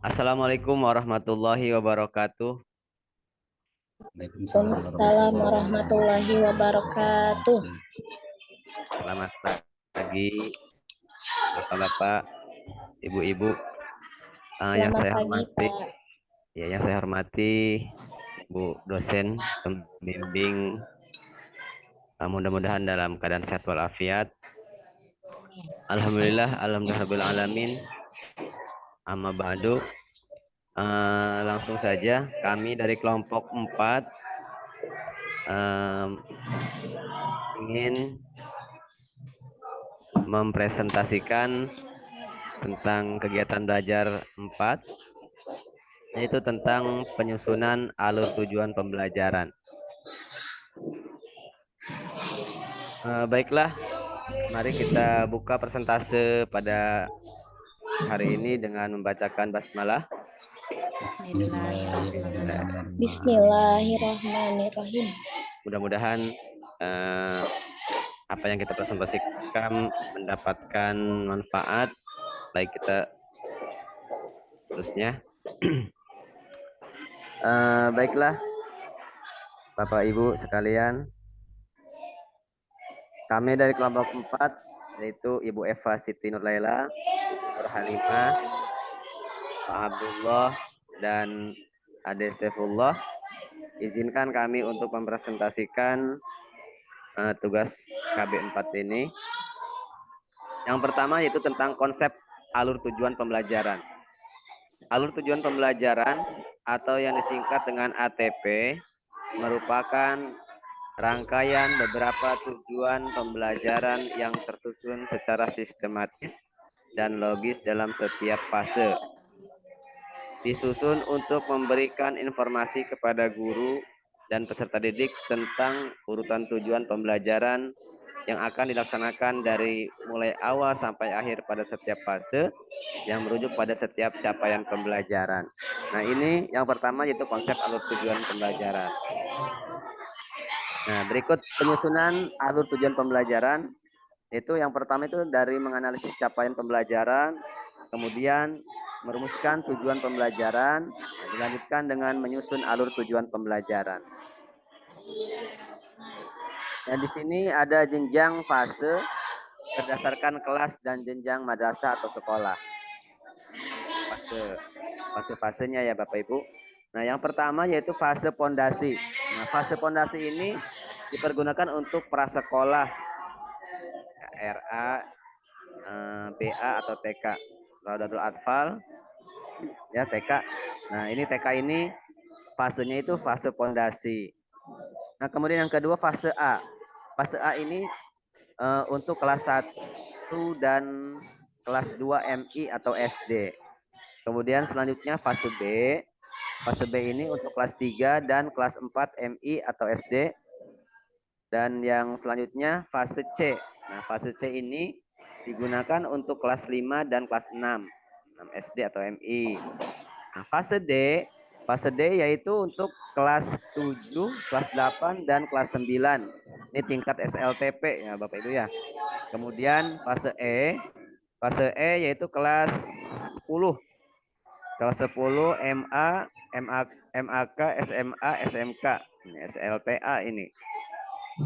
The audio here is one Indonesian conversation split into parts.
Assalamualaikum warahmatullahi wabarakatuh. Waalaikumsalam Waalaikumsalam warahmatullahi wabarakatuh. Selamat pagi, Bapak-bapak, Ibu-ibu. Yang Selamat saya pagi, hormati, Pak. yang saya hormati, Bu dosen pembimbing. Mudah-mudahan dalam keadaan sehat walafiat. Alhamdulillah alamin. Amma ba'du. Langsung saja kami dari kelompok 4 ingin mempresentasikan tentang kegiatan belajar 4, yaitu tentang penyusunan alur tujuan pembelajaran. Baiklah, mari kita buka persentase pada hari ini dengan membacakan basmalah. Bismillahirrahmanirrahim. Mudah-mudahan apa yang kita presentasikan mendapatkan manfaat, baik kita terusnya. Baiklah, Bapak Ibu sekalian, kami dari kelompok 4, yaitu Ibu Eva Siti Nurlaila, Nur Halimah, Pak Abdullah, dan Ade Saifullah, izinkan kami untuk mempresentasikan tugas KB4 ini. Yang pertama yaitu tentang konsep alur tujuan pembelajaran. Alur tujuan pembelajaran atau yang disingkat dengan ATP merupakan rangkaian beberapa tujuan pembelajaran yang tersusun secara sistematis dan logis dalam setiap fase. Disusun untuk memberikan informasi kepada guru dan peserta didik tentang urutan tujuan pembelajaran yang akan dilaksanakan dari mulai awal sampai akhir pada setiap fase yang merujuk pada setiap capaian pembelajaran. Nah, ini yang pertama yaitu konsep alur tujuan pembelajaran. Nah, berikut penyusunan alur tujuan pembelajaran. Itu yang pertama itu dari menganalisis capaian pembelajaran, kemudian merumuskan tujuan pembelajaran, dilanjutkan dengan menyusun alur tujuan pembelajaran. Nah, di sini ada jenjang fase berdasarkan kelas dan jenjang madrasah atau sekolah. Fase-fasenya ya Bapak Ibu. Nah, yang pertama yaitu fase pondasi. Nah, fase pondasi ini dipergunakan untuk prasekolah, RA, BA atau TK, Raudatul Atfal, ya TK. Nah, ini TK ini fasenya itu fase pondasi. Nah, kemudian yang kedua fase A. Fase A ini untuk kelas 1 dan kelas 2 MI atau SD. Kemudian selanjutnya fase B. Fase B ini untuk kelas 3 dan kelas 4 MI atau SD. Dan yang selanjutnya fase C. Nah, fase C ini digunakan untuk kelas 5 dan kelas 6 SD atau MI. Nah, fase D yaitu untuk kelas 7, kelas 8, dan kelas 9. Ini tingkat SLTP ya Bapak Ibu ya. Kemudian fase E yaitu kelas 10. Kelas 10 MA, MAK, SMA, SMK, SLTA ini.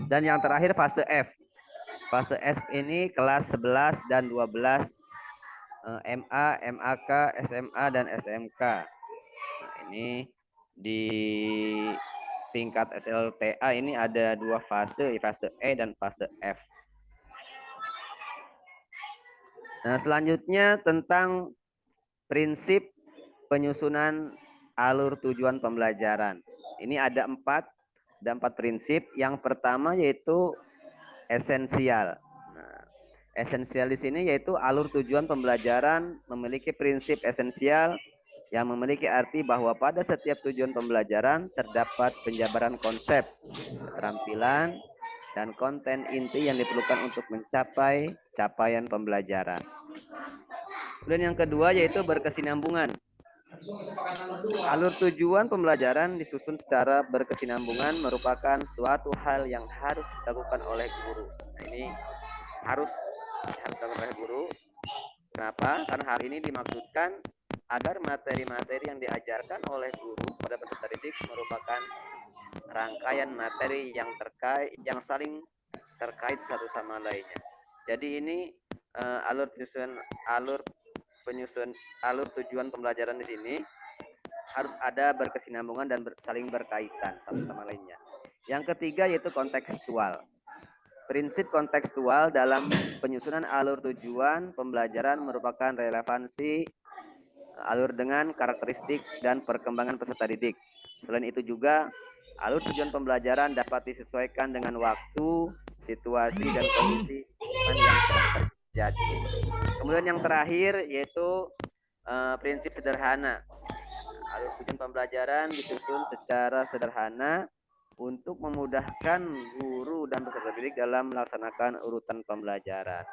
Dan yang terakhir fase F. Fase F ini kelas 11 dan 12 MA, MAK, SMA, dan SMK. Nah, ini di tingkat SLTA ini ada 2 fase, fase E dan fase F. Nah, selanjutnya tentang prinsip penyusunan alur tujuan pembelajaran. Ini ada 4 prinsip. Yang pertama yaitu esensial. Nah, esensial di sini yaitu alur tujuan pembelajaran memiliki prinsip esensial yang memiliki arti bahwa pada setiap tujuan pembelajaran terdapat penjabaran konsep, keterampilan, dan konten inti yang diperlukan untuk mencapai capaian pembelajaran. Kemudian yang kedua yaitu berkesinambungan. Alur tujuan pembelajaran disusun secara berkesinambungan merupakan suatu hal yang harus dilakukan oleh guru. Nah, ini harus dilakukan oleh guru. Kenapa? Karena hal ini dimaksudkan agar materi-materi yang diajarkan oleh guru pada peserta didik merupakan rangkaian materi yang saling terkait satu sama lainnya. Jadi ini alur tujuan pembelajaran di sini harus ada berkesinambungan dan saling berkaitan satu sama lainnya. Yang ketiga yaitu kontekstual. Prinsip kontekstual dalam penyusunan alur tujuan pembelajaran merupakan relevansi alur dengan karakteristik dan perkembangan peserta didik. Selain itu juga, alur tujuan pembelajaran dapat disesuaikan dengan waktu, situasi, dan kondisi yang sedang terjadi. Kemudian yang terakhir yaitu prinsip sederhana. Alur tujuan pembelajaran disusun secara sederhana untuk memudahkan guru dan peserta didik dalam melaksanakan urutan pembelajaran.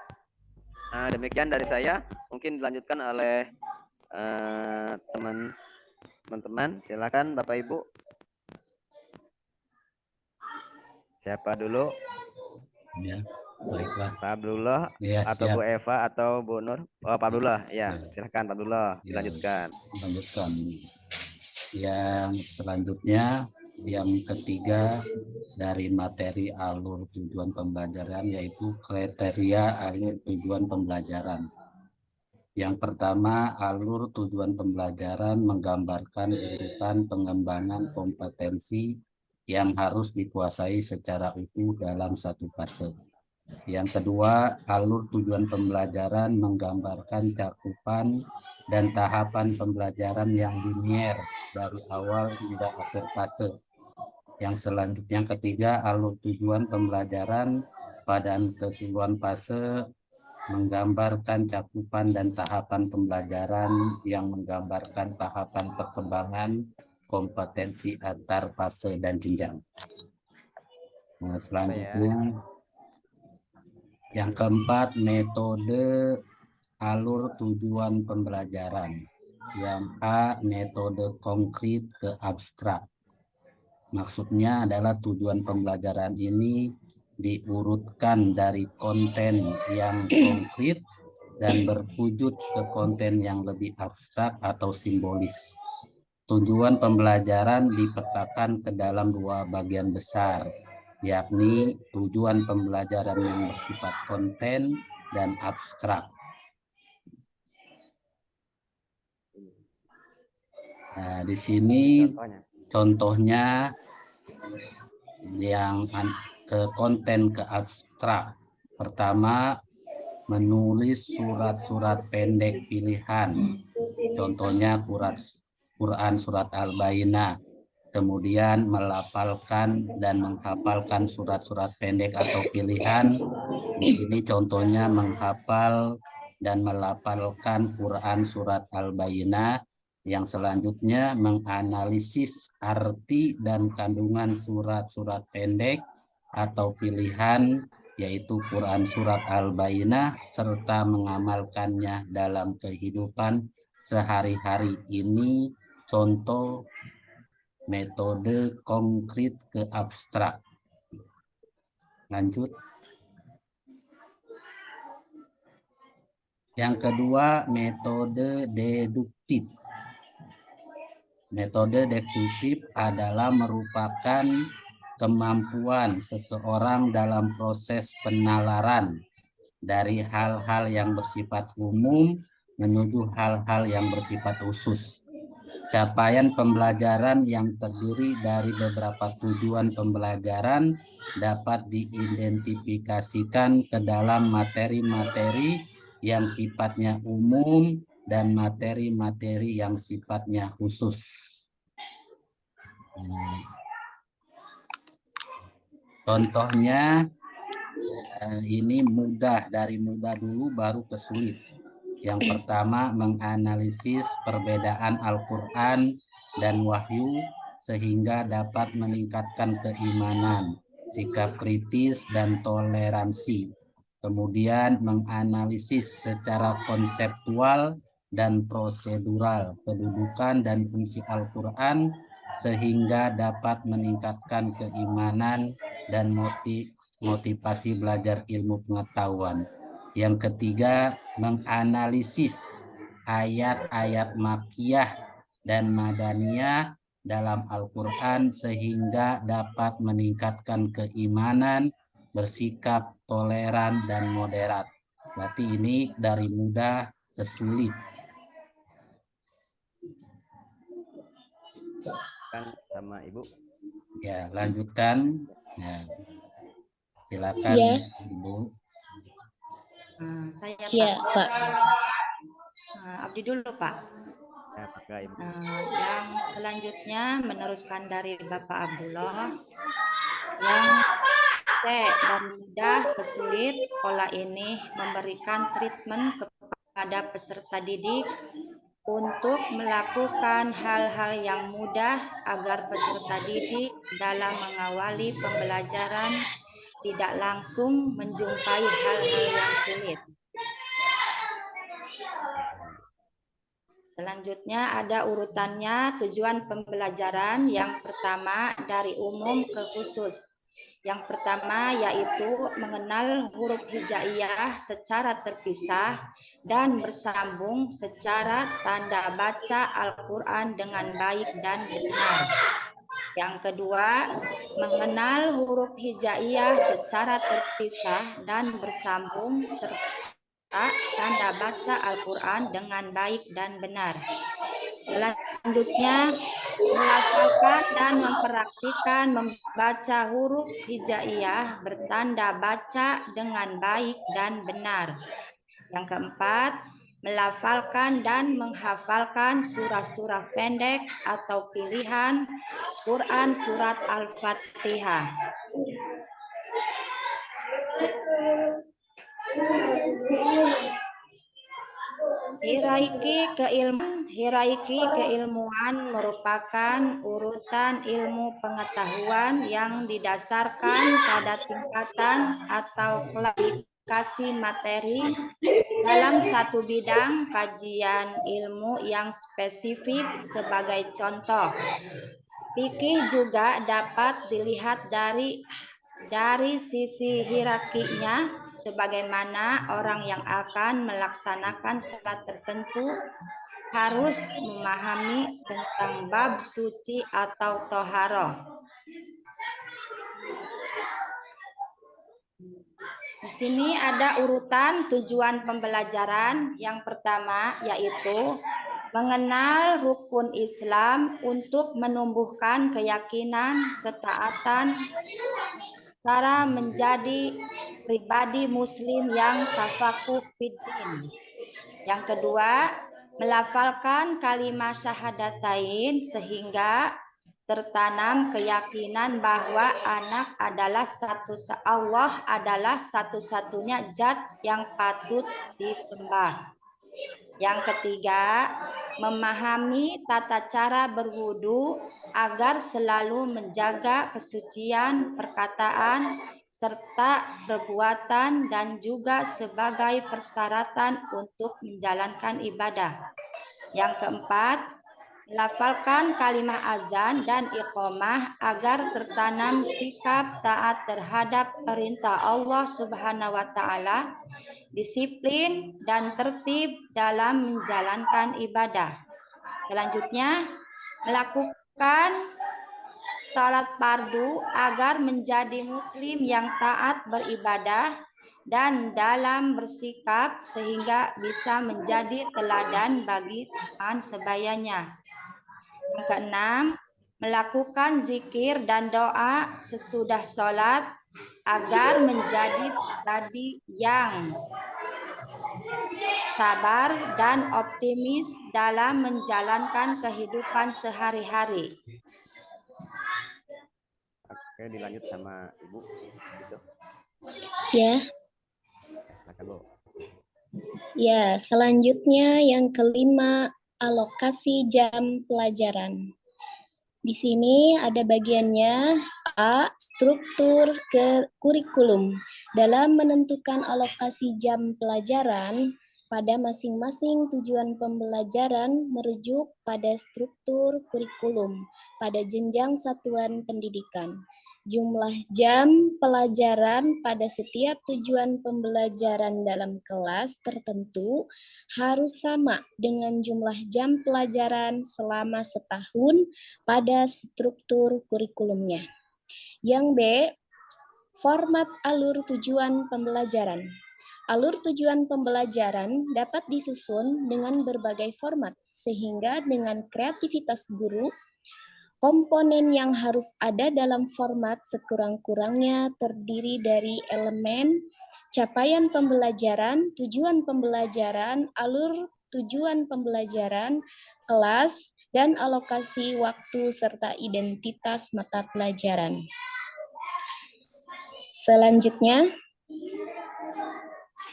Nah, demikian dari saya. Mungkin dilanjutkan oleh teman-teman. Silakan Bapak Ibu. Siapa dulu? Ya, baiklah. Pak Abdullah Ya, atau siap. Bu Eva atau Bu Nur? Oh, Pak Abdullah. Ya, silakan Pak Abdullah. Dilanjutkan. Lanjutkan. Yang selanjutnya, yang ketiga dari materi alur tujuan pembelajaran yaitu kriteria alur tujuan pembelajaran. Yang pertama, alur tujuan pembelajaran menggambarkan urutan pengembangan kompetensi yang harus dikuasai secara utuh dalam satu fase. Yang kedua, alur tujuan pembelajaran menggambarkan cakupan dan tahapan pembelajaran yang linier dari awal hingga akhir fase. Yang selanjutnya, yang ketiga, alur tujuan pembelajaran pada keseluruhan fase menggambarkan cakupan dan tahapan pembelajaran yang menggambarkan tahapan perkembangan kompetensi antar fase dan jenjang. Nah, selanjutnya, yang keempat, metode alur tujuan pembelajaran. Yang A, metode konkret ke abstrak. Maksudnya adalah tujuan pembelajaran ini diurutkan dari konten yang konkret dan berwujud ke konten yang lebih abstrak atau simbolis. Tujuan pembelajaran dipetakan ke dalam dua bagian besar, yakni tujuan pembelajaran yang bersifat konten dan abstrak. Nah, di sini contohnya yang ke konten ke abstrak. Pertama, menulis surat-surat pendek pilihan. Contohnya Quran surat Al-Bayyinah. Kemudian melafalkan dan menghafalkan surat-surat pendek atau pilihan. Di sini contohnya menghafal dan melafalkan Quran surat Al-Bayyinah. Yang selanjutnya menganalisis arti dan kandungan surat-surat pendek atau pilihan, yaitu Quran surat Al-Bayyinah, serta mengamalkannya dalam kehidupan sehari-hari. Ini contoh metode konkret ke abstrak. Lanjut. Yang kedua, metode deduktif. Metode deduktif adalah merupakan kemampuan seseorang dalam proses penalaran dari hal-hal yang bersifat umum menuju hal-hal yang bersifat khusus. Capaian pembelajaran yang terdiri dari beberapa tujuan pembelajaran dapat diidentifikasikan ke dalam materi-materi yang sifatnya umum dan materi-materi yang sifatnya khusus. Contohnya ini mudah, dari mudah dulu baru ke sulit. Yang pertama, menganalisis perbedaan Al-Quran dan Wahyu sehingga dapat meningkatkan keimanan, sikap kritis, dan toleransi. Kemudian menganalisis secara konseptual dan prosedural kedudukan dan fungsi Al-Quran sehingga dapat meningkatkan keimanan dan motivasi belajar ilmu pengetahuan. Yang ketiga, menganalisis ayat-ayat Makkiyah dan Madaniyah dalam Al-Quran sehingga dapat meningkatkan keimanan, bersikap toleran dan moderat. Berarti ini dari mudah ke sulit. Kan sama Ibu. Ya, lanjutkan. Ya, silakan Ya. Ibu. Saya Ya, Pak. Abdi dulu, Pak. Ya, pakai Ibu. Yang selanjutnya meneruskan dari Bapak Abdullah. Yang dari mudah ke sulit, pola ini memberikan treatment kepada peserta didik untuk melakukan hal-hal yang mudah agar peserta didik dalam mengawali pembelajaran tidak langsung menjumpai hal-hal yang sulit. Selanjutnya ada urutannya tujuan pembelajaran. Yang pertama dari umum ke khusus. Yang pertama yaitu mengenal huruf hijaiyah secara terpisah dan bersambung secara tanda baca Al-Quran dengan baik dan benar. Yang kedua, mengenal huruf hijaiyah secara terpisah dan bersambung serta tanda baca Al-Quran dengan baik dan benar. Selanjutnya, melafalkan dan mempraktikkan membaca huruf hijaiyah bertanda baca dengan baik dan benar. Yang keempat, melafalkan dan menghafalkan surah-surah pendek atau pilihan Quran surat Al-Fatihah. Hierarki keilmuan merupakan urutan ilmu pengetahuan yang didasarkan pada tingkatan atau klasifikasi materi dalam satu bidang kajian ilmu yang spesifik. Sebagai contoh, fikih juga dapat dilihat dari sisi hierarkinya, sebagaimana orang yang akan melaksanakan sholat tertentu harus memahami tentang bab suci atau toharoh. Di sini ada urutan tujuan pembelajaran. Yang pertama yaitu mengenal rukun Islam untuk menumbuhkan keyakinan, ketaatan, cara menjadi pribadi muslim yang tafakuh fiddin. Yang kedua, melafalkan kalimat syahadatain sehingga tertanam keyakinan bahwa Allah adalah satu-satunya zat yang patut disembah. Yang ketiga, memahami tata cara berwudu agar selalu menjaga kesucian perkataan serta perbuatan dan juga sebagai persyaratan untuk menjalankan ibadah. Yang keempat, melafalkan kalimat azan dan iqamah agar tertanam sikap taat terhadap perintah Allah Subhanahu wa taala, disiplin dan tertib dalam menjalankan ibadah. Selanjutnya, melakukan salat fardu agar menjadi muslim yang taat beribadah dan dalam bersikap sehingga bisa menjadi teladan bagi teman sebayanya. Yang keenam, melakukan zikir dan doa sesudah sholat agar menjadi pribadi yang sabar dan optimis dalam menjalankan kehidupan sehari-hari. Oke, dilanjut sama Ibu. Gitu. Ya. Silakan, Bu. Ya, selanjutnya yang kelima, alokasi jam pelajaran. Di sini ada bagiannya A. Struktur kurikulum. Dalam menentukan alokasi jam pelajaran pada masing-masing tujuan pembelajaran merujuk pada struktur kurikulum pada jenjang satuan pendidikan. Jumlah jam pelajaran pada setiap tujuan pembelajaran dalam kelas tertentu harus sama dengan jumlah jam pelajaran selama setahun pada struktur kurikulumnya. Yang B, format alur tujuan pembelajaran. Alur tujuan pembelajaran dapat disusun dengan berbagai format, sehingga dengan kreativitas guru, komponen yang harus ada dalam format sekurang-kurangnya terdiri dari elemen, capaian pembelajaran, tujuan pembelajaran, alur tujuan pembelajaran, kelas, dan alokasi waktu serta identitas mata pelajaran. Selanjutnya,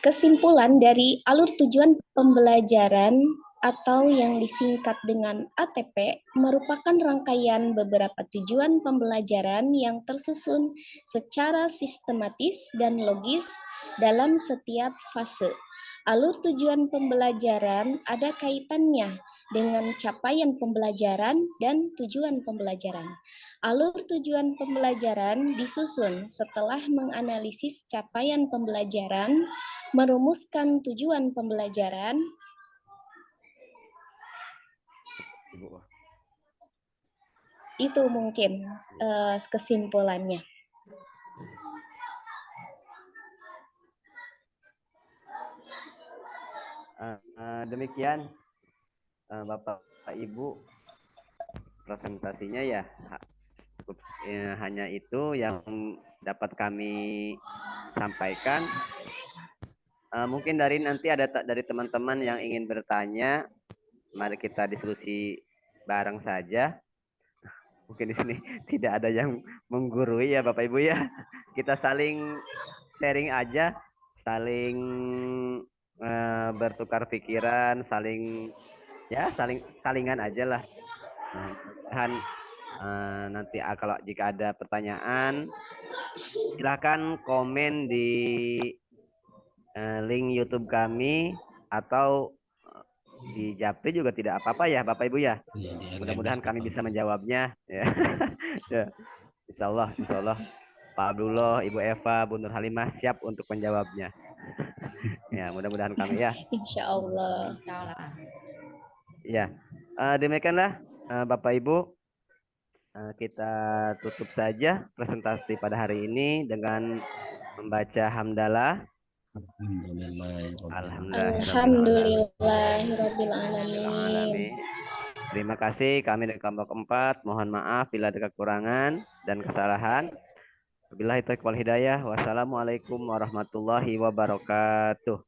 kesimpulan dari alur tujuan pembelajaran atau yang disingkat dengan ATP merupakan rangkaian beberapa tujuan pembelajaran yang tersusun secara sistematis dan logis dalam setiap fase. Alur tujuan pembelajaran ada kaitannya dengan capaian pembelajaran dan tujuan pembelajaran. Alur tujuan pembelajaran disusun setelah menganalisis capaian pembelajaran, merumuskan tujuan pembelajaran, itu mungkin kesimpulannya. Demikian Bapak Ibu presentasinya ya. Cukup hanya itu yang dapat kami sampaikan. Mungkin nanti ada dari teman-teman yang ingin bertanya, mari kita diskusi bareng saja. Mungkin di sini tidak ada yang menggurui ya Bapak Ibu ya. Kita saling sharing aja, saling bertukar pikiran, salingan aja lah. Dan nanti kalau jika ada pertanyaan, silakan komen di link YouTube kami atau di Japri juga tidak apa-apa ya Bapak Ibu ya. Mudah-mudahan kami bisa menjawabnya ya. Insya Allah Pak Abdullah, Ibu Eva, Bu Nur Halimah siap untuk menjawabnya. Ya, mudah-mudahan kami ya. Insya Allah. Ya, demikianlah Bapak Ibu, kita tutup saja presentasi pada hari ini dengan membaca hamdalah. Alhamdulillahirrabbilalamin. Terima kasih, kami dari kelompok 4 mohon maaf bila ada kekurangan dan kesalahan. Wabillahi taufiq wal hidayah. Wassalamualaikum warahmatullahi wabarakatuh.